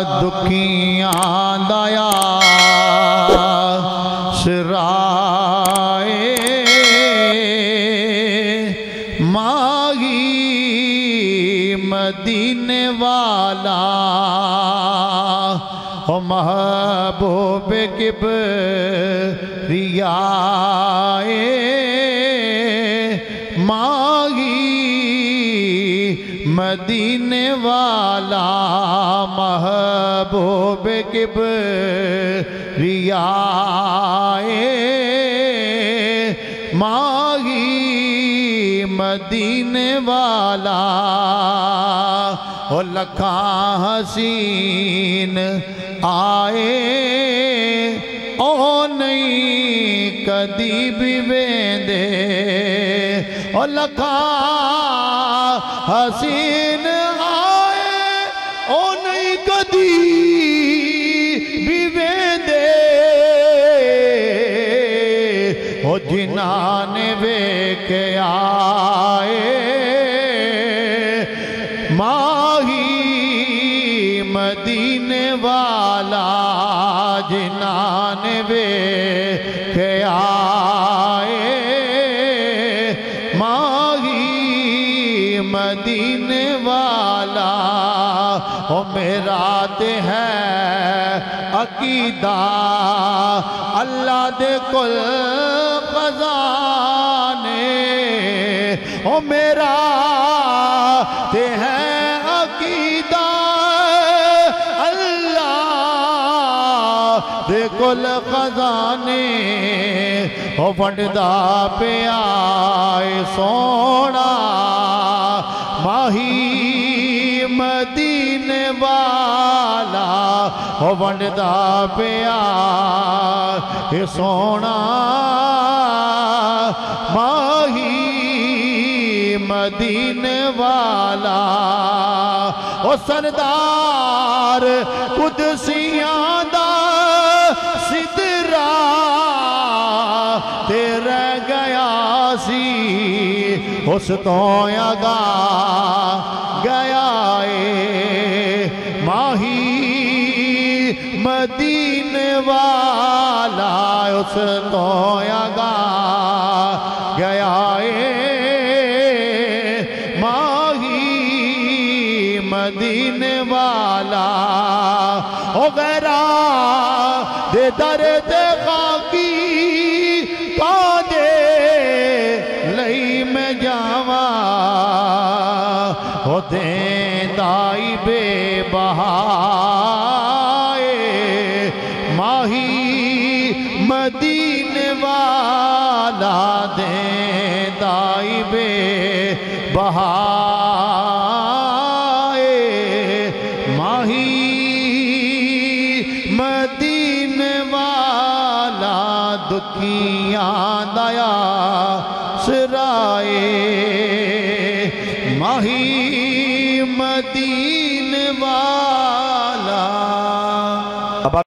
दुखियां दया सिराए माही मदीने वाला हो महबूब किबरियाए माही मदीने वाला महबूब किबरियाए माही मदीने वाला हो लखा हसीन आए ओ नहीं कदी भी वेंदे ओ लखा हसीन आए ओ नहीं कदी भी वेंदे ओ जिन्हां ने वेख आए माही मदीने वाला जिन्हां ने वेख आए माही मदीने वाला हो मेरा ते है अकीदा अल्लाह दे कुल खजाने हो मेरा ते है अकीदा अल्लाह दे कुल खजाने हो वंडदा पे आए सोना माही मदीने वाला हो वंडदा पे आए सोना माही मदीने वाला ओ सरदार कुदसियां दा सिदरा ते रह गया सी उस तो अगा गया माही मदीने वाला उस तो अगा गया मदीने वाला हो गैरा दे दर्द खाकी कादे लई मैं जावा हो देंदाई बेबहाए माही मदीने वाला देंदाई बेबहा मदीने वाला दुखियां दया सिराए माही मदीने वाला